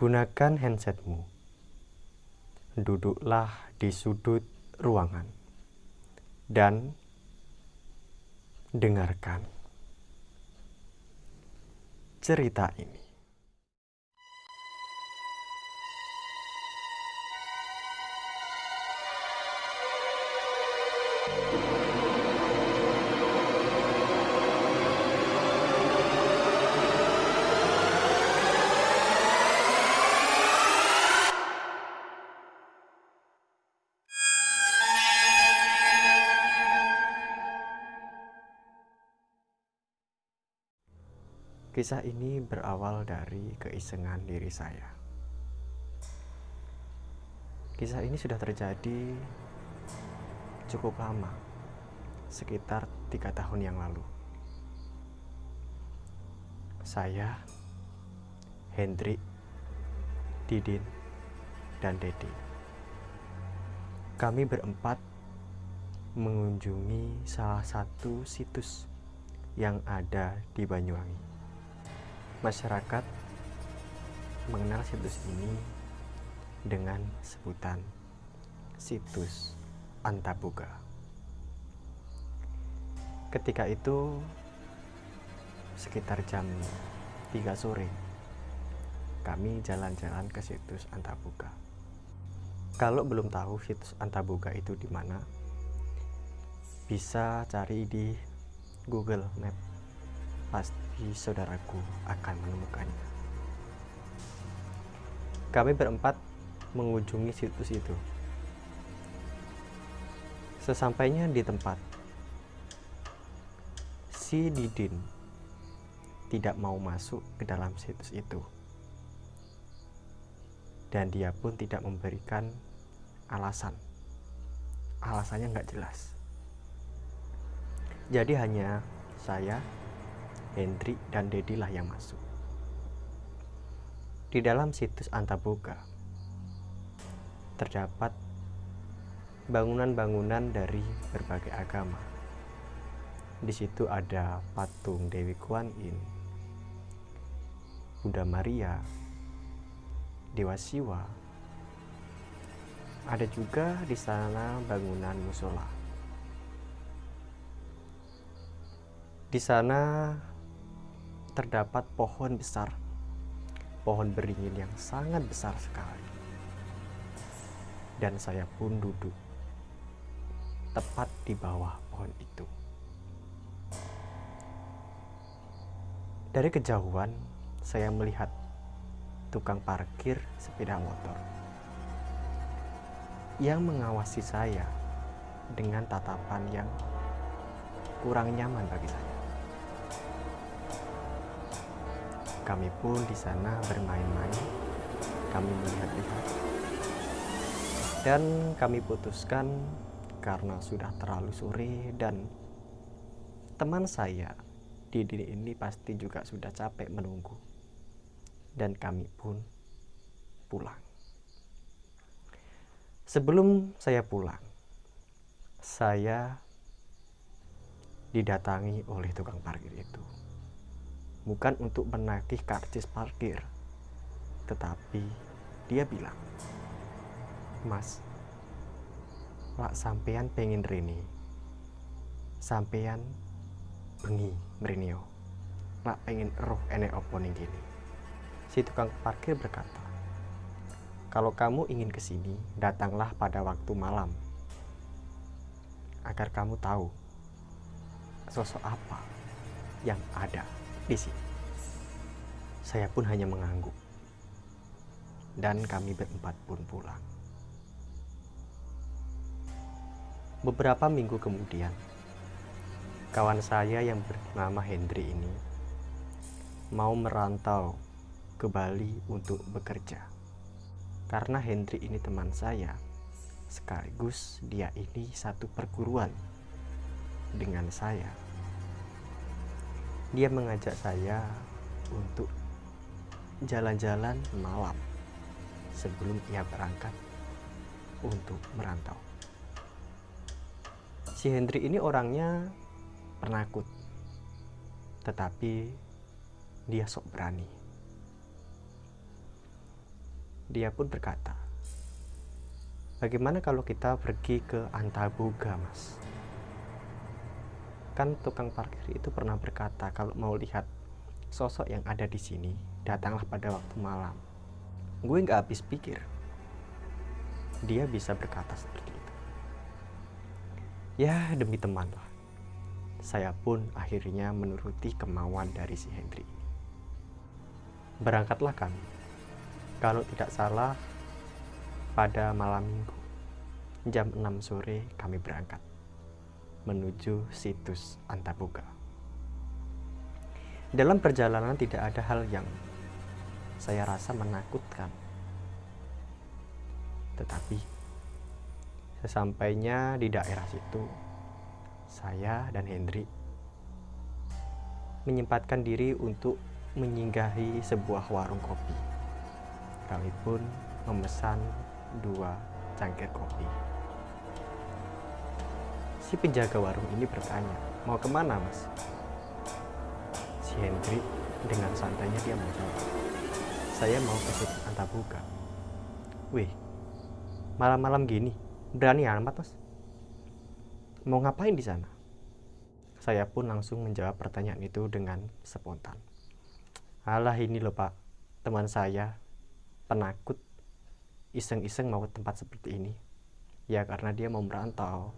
Gunakan handsetmu. Duduklah di sudut ruangan dan dengarkan cerita ini. Kisah ini berawal dari keisengan diri saya. Kisah ini sudah terjadi cukup lama, sekitar 3 tahun yang lalu. Saya, Hendrik, Didin, dan Dedi. Kami berempat mengunjungi salah satu situs yang ada di Banyuwangi. Masyarakat mengenal situs ini dengan sebutan situs Antaboga. Ketika itu sekitar jam 3 sore, kami jalan-jalan ke situs Antaboga. Kalau belum tahu situs Antaboga itu di mana, bisa cari di Google Map. Pasti saudaraku akan menemukannya. Kami berempat mengunjungi situs itu. Sesampainya di tempat, si Didin tidak mau masuk ke dalam situs itu. Dan dia pun tidak memberikan alasan. Alasannya nggak jelas. Jadi hanya saya, Hendrik, dan Dedi lah yang masuk. Di dalam situs Antaboga terdapat bangunan-bangunan dari berbagai agama. Di situ ada patung Dewi Kuan Yin, Bunda Maria, Dewa Siwa. Ada juga di sana bangunan musola. Di sana terdapat pohon besar, pohon beringin yang sangat besar sekali. Dan saya pun duduk tepat di bawah pohon itu. Dari kejauhan, saya melihat tukang parkir sepeda motor yang mengawasi saya dengan tatapan yang kurang nyaman bagi saya. Kami pun di sana bermain-main, kami melihat-lihat, dan kami putuskan karena sudah terlalu sore dan teman saya Didi ini pasti juga sudah capek menunggu, dan kami pun pulang. Sebelum saya pulang, saya didatangi oleh tukang parkir itu. Bukan untuk menagih karcis parkir, tetapi dia bilang, "Mas, lak sampean pengen rene, sampean bengi mrenio, lak pengen roh enek opo ning kene." Si tukang parkir berkata, "Kalau kamu ingin kesini, datanglah pada waktu malam, agar kamu tahu sosok apa yang ada di sini." Saya pun hanya mengangguk, dan kami berempat pun pulang. Beberapa minggu kemudian, kawan saya yang bernama Hendri ini mau merantau ke Bali untuk bekerja. Karena Hendri ini teman saya, sekaligus dia ini satu perguruan dengan saya. Dia mengajak saya untuk jalan-jalan malam sebelum ia berangkat untuk merantau. Si Hendri ini orangnya penakut, tetapi dia sok berani. Dia pun berkata, bagaimana kalau kita pergi ke Antaboga, Mas? Kan tukang parkir itu pernah berkata kalau mau lihat sosok yang ada di sini, datanglah pada waktu malam. Gue nggak habis pikir dia bisa berkata seperti itu. Ya demi teman lah. Saya pun akhirnya menuruti kemauan dari si Hendri. Berangkatlah kami. Kalau tidak salah pada malam minggu, jam 6 sore kami berangkat menuju situs Antaboga. Dalam perjalanan tidak ada hal yang saya rasa menakutkan. Tetapi sesampainya di daerah situ, saya dan Hendri menyempatkan diri untuk menyinggahi sebuah warung kopi. Kami pun memesan 2 cangkir kopi. Si penjaga warung ini bertanya, mau kemana, Mas? Si Hendri dengan santainya dia menjawab, saya mau ke situs Antaboga. Wih, malam-malam gini, berani amat, Mas? Mau ngapain di sana? Saya pun langsung menjawab pertanyaan itu dengan spontan. Alah ini loh Pak, teman saya penakut, iseng-iseng mau ke tempat seperti ini. Ya karena dia mau merantau,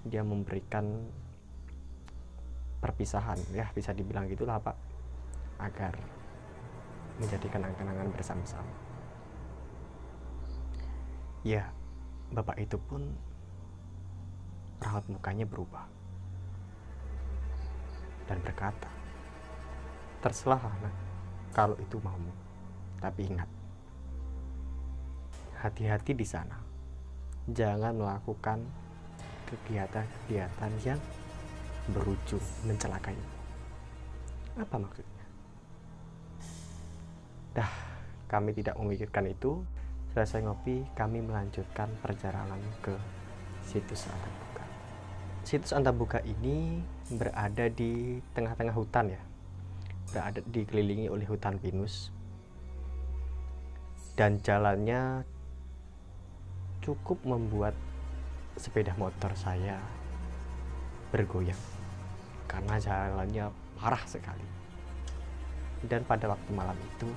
dia memberikan perpisahan, ya bisa dibilang gitulah Pak, agar menjadi kenang-kenangan bersama-sama. Ya, Bapak itu pun raut mukanya berubah dan berkata, terserah anak kalau itu maumu, tapi ingat, hati-hati di sana, jangan melakukan kegiatan-kegiatan yang berujung mencelakai. Apa maksudnya? Dah, kami tidak memikirkan itu. Selesai ngopi, kami melanjutkan perjalanan ke situs Antaboga. Situs Antaboga ini berada di tengah-tengah hutan ya, berada dikelilingi oleh hutan pinus, dan jalannya cukup membuat sepeda motor saya bergoyang karena jalannya parah sekali. Dan pada waktu malam itu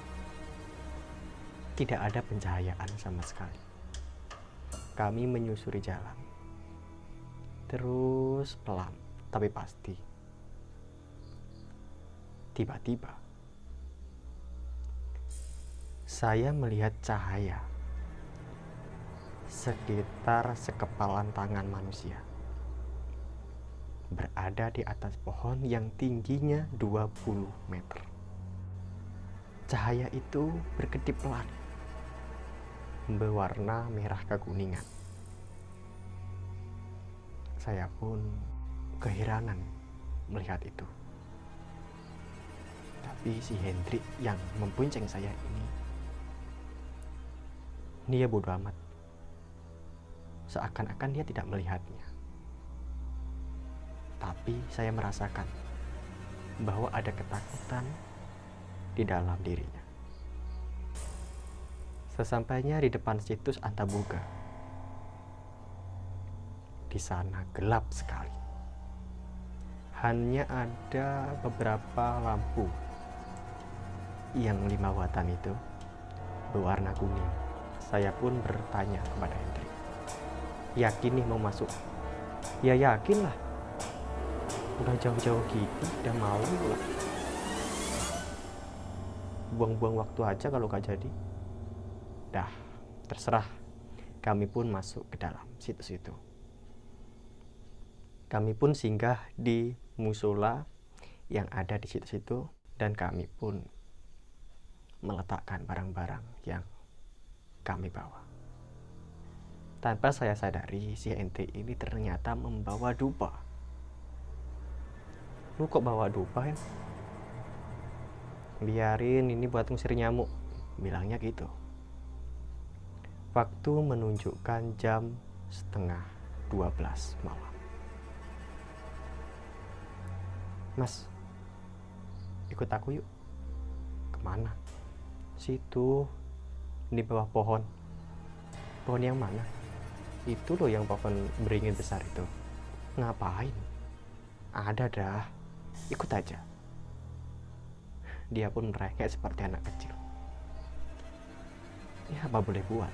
tidak ada pencahayaan sama sekali. Kami menyusuri jalan terus pelan tapi pasti. Tiba-tiba saya melihat cahaya sekitar sekepalan tangan manusia berada di atas pohon yang tingginya 20 meter. Cahaya itu berkedip pelan, berwarna merah kekuningan. Saya pun keheranan melihat itu. Tapi si Hendrik yang membonceng saya ini, dia bodoh amat. Seakan-akan dia tidak melihatnya. Tapi saya merasakan bahwa ada ketakutan di dalam dirinya. Sesampainya di depan situs Antaboga, di sana gelap sekali. Hanya ada beberapa lampu yang 5 watan itu berwarna kuning. Saya pun bertanya kepada Hendrik, yakin nih mau masuk? Ya yakin lah, udah jauh-jauh gitu, udah malam lah, buang-buang waktu aja kalau gak jadi. Dah, terserah. Kami pun masuk ke dalam situs itu. Kami pun singgah di musola yang ada di situs itu, dan kami pun meletakkan barang-barang yang kami bawa. Tanpa saya sadari, si ente ini ternyata membawa dupa. Lu kok bawa dupa ya? Biarin, ini buat ngusir nyamuk, bilangnya gitu. Waktu menunjukkan jam 11:30 malam. Mas, ikut aku yuk. Kemana? Situ, di bawah pohon. Pohon yang mana? Itu loh yang pohon beringin besar itu. Ngapain? Ada dah, ikut aja. Dia pun merengek seperti anak kecil. Ya apa boleh buat,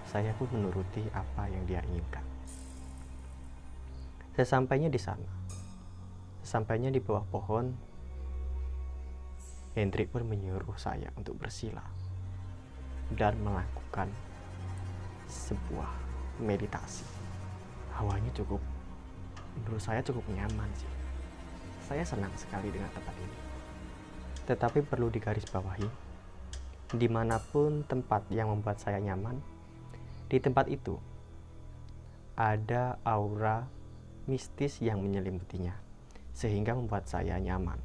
saya pun menuruti apa yang dia inginkan. Sesampainya di sana, sesampainya di bawah pohon, Hendrik pun menyuruh saya untuk bersila dan melakukan sebuah meditasi. Hawanya menurut saya cukup nyaman sih. Saya senang sekali dengan tempat ini. Tetapi perlu digarisbawahi, dimanapun tempat yang membuat saya nyaman, di tempat itu ada aura mistis yang menyelimutinya, sehingga membuat saya nyaman.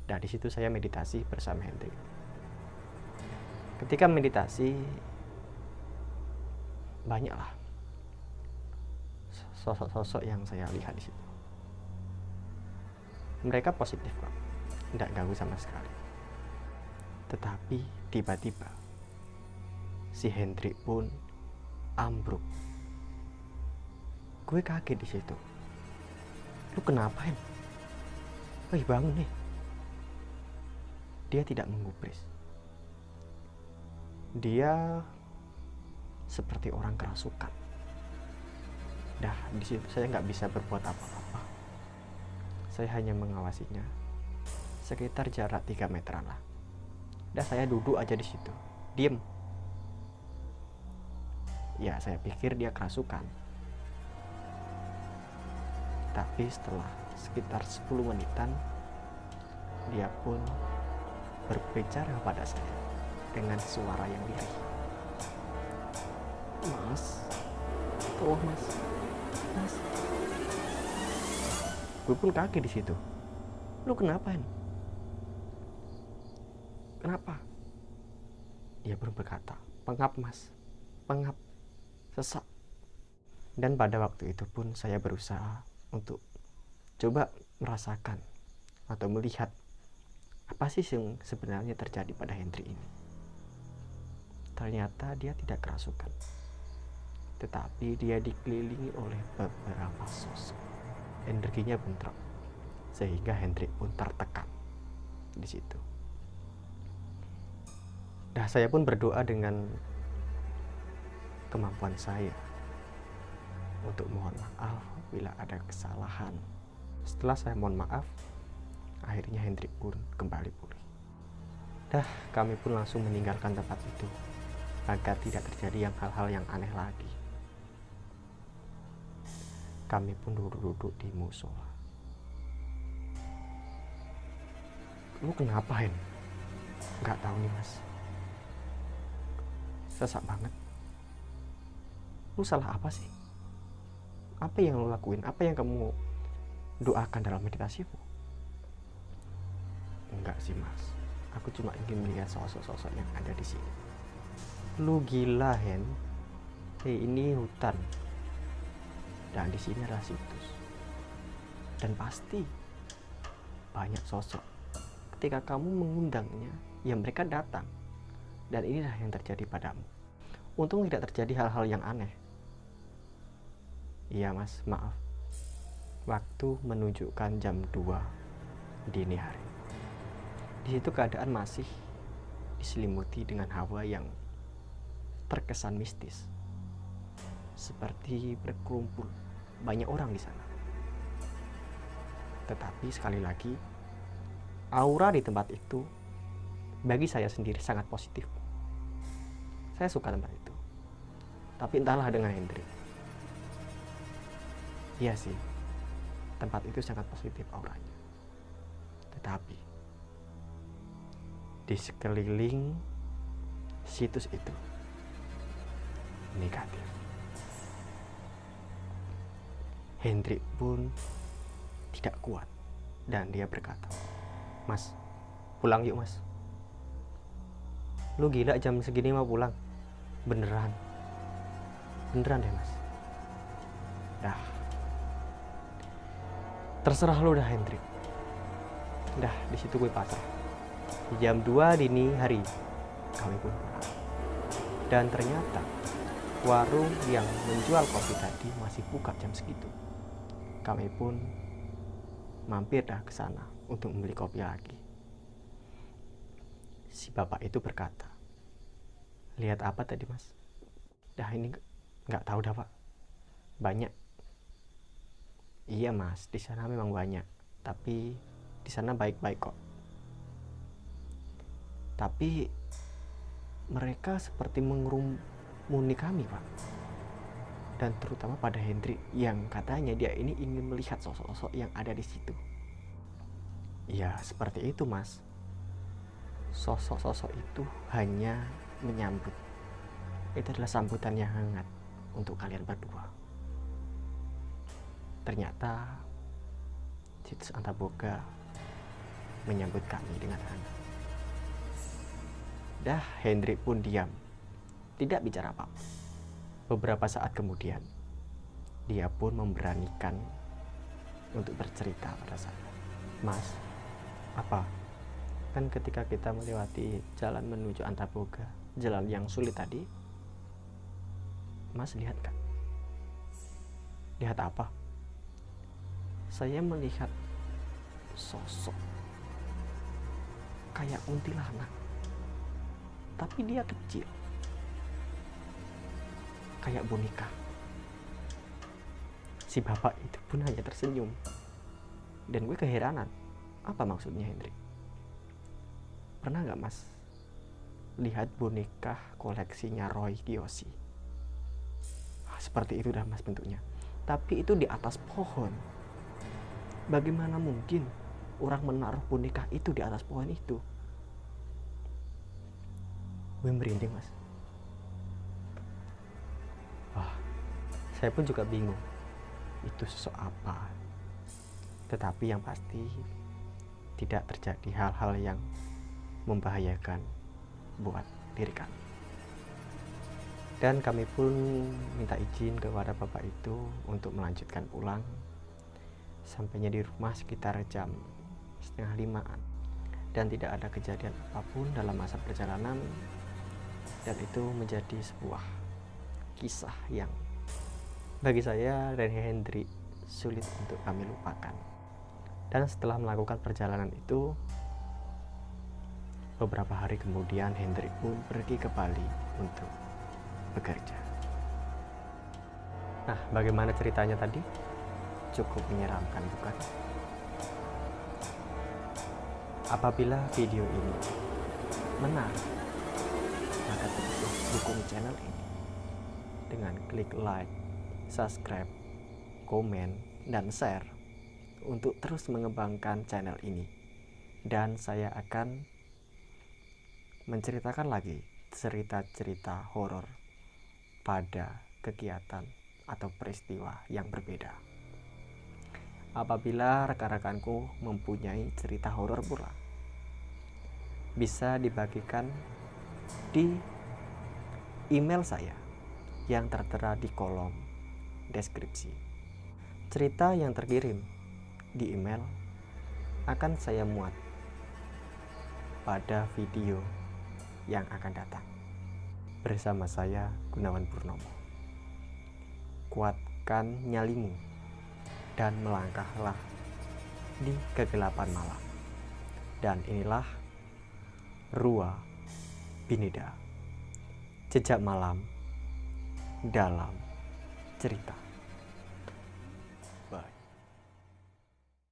Dan di situ saya meditasi bersama Hendrik. Ketika meditasi, banyaklah sosok-sosok yang saya lihat di situ. Mereka positif kok, tidak ganggu sama sekali. Tetapi tiba-tiba si Hendrik pun ambruk. Gue kaget di situ. Lu kenapa, Hen? Wih, bangun nih. Dia tidak menggubris. Dia seperti orang kerasukan. Dah, di situ saya nggak bisa berbuat apa-apa. Saya hanya mengawasinya sekitar jarak 3 meteran lah. Dah, saya duduk aja di situ, diem. Ya, saya pikir dia kerasukan. Tapi setelah sekitar 10 menitan, dia pun berbicara pada saya dengan suara yang lirih. Mas, tolong mas. Gue pun kaget di situ. Lu kenapa, Hen? Kenapa? Dia pun berkata, pengap mas, pengap, sesak. Dan pada waktu itu pun saya berusaha untuk coba merasakan atau melihat apa sih yang sebenarnya terjadi pada Hendrik ini. Ternyata dia tidak kerasukan, tetapi dia dikelilingi oleh beberapa sosok. Energinya bentrok, sehingga Hendrik pun tertekan di situ. Dah, saya pun berdoa dengan kemampuan saya untuk mohon maaf bila ada kesalahan. Setelah saya mohon maaf, akhirnya Hendrik pun kembali pulih. Dah, kami pun langsung meninggalkan tempat itu agar tidak terjadi hal-hal yang aneh lagi. Kami pun duduk-duduk di musola. Lu kenapa, Hen? Gak tahu nih mas, sesak banget. Lu salah apa sih? Apa yang lu lakuin? Apa yang kamu doakan dalam meditasimu? Enggak sih mas, aku cuma ingin melihat sosok-sosok yang ada di sini. Lu gila, Hen? Ini hutan. Dan di sini adalah situs. Dan pasti banyak sosok. Ketika kamu mengundangnya, ya mereka datang. Dan inilah yang terjadi padamu. Untung tidak terjadi hal-hal yang aneh. Iya mas, maaf. Waktu menunjukkan jam 2 dini hari. Di situ keadaan masih diselimuti dengan hawa yang terkesan mistis. Seperti berkerumpul banyak orang di sana. Tetapi sekali lagi, aura di tempat itu bagi saya sendiri sangat positif. Saya suka tempat itu. Tapi entahlah dengan Hendrik. Iya sih, tempat itu sangat positif auranya. Tetapi di sekeliling situs itu negatif. Hendrik pun tidak kuat dan dia berkata, mas, pulang yuk mas. Lu gila, jam segini mau pulang? Beneran deh mas. Dah, terserah lu dah Hendrik. Dah, di situ gue pasrah. Di jam 2 dini hari kami pun pulang. Dan ternyata warung yang menjual kopi tadi masih buka jam segitu. Kami pun mampir dah ke sana untuk membeli kopi lagi. Si bapak itu berkata, "Lihat apa tadi, Mas?" "Dah ini nggak tahu dah, Pak. Banyak." "Iya, Mas, di sana memang banyak, tapi di sana baik-baik kok. Tapi mereka seperti mengerumuni kami, Pak. Dan terutama pada Hendrik yang katanya dia ini ingin melihat sosok-sosok yang ada di situ." "Ya, seperti itu, Mas. Sosok-sosok itu hanya menyambut. Itu adalah sambutan yang hangat untuk kalian berdua." Ternyata situs Antaboga menyambut kami dengan hangat. Dah Hendrik pun diam, tidak bicara apa-apa. Beberapa saat kemudian, dia pun memberanikan untuk bercerita pada saya. "Mas, apa? Kan ketika kita melewati jalan menuju Antaboga, jalan yang sulit tadi, Mas lihat kan?" "Lihat apa?" "Saya melihat sosok kayak kuntilanak, tapi dia kecil, kayak boneka." Si bapak itu pun hanya tersenyum. Dan gue keheranan, apa maksudnya Hendrik? "Pernah gak Mas lihat boneka koleksinya Roy Kiyoshi? Seperti itu dah Mas bentuknya. Tapi itu di atas pohon. Bagaimana mungkin orang menaruh boneka itu di atas pohon itu?" Gue merinding, Mas. Saya pun juga bingung itu sosok apa. Tetapi yang pasti tidak terjadi hal-hal yang membahayakan buat diri kami. Dan kami pun minta izin kepada bapak itu untuk melanjutkan pulang. Sampainya di rumah sekitar jam 4:30. Dan tidak ada kejadian apapun dalam masa perjalanan. Dan itu menjadi sebuah kisah yang bagi saya dan Hendrik sulit untuk kami lupakan. Dan setelah melakukan perjalanan itu, beberapa hari kemudian Hendrik pun pergi ke Bali untuk bekerja. Nah, bagaimana ceritanya tadi? Cukup menyeramkan, bukan? Apabila video ini menarik, maka terus dukung channel ini dengan klik like, subscribe, komen, dan share untuk terus mengembangkan channel ini. Dan saya akan menceritakan lagi cerita-cerita horor pada kegiatan atau peristiwa yang berbeda. Apabila rekan-rekanku mempunyai cerita horor pula, bisa dibagikan di email saya yang tertera di kolom deskripsi. Cerita yang terkirim di email akan saya muat pada video yang akan datang. Bersama saya, Gunawan Purnomo. Kuatkan nyalimu dan melangkahlah di kegelapan malam. Dan inilah Rua Binida, jejak malam dalam cerita. Bye.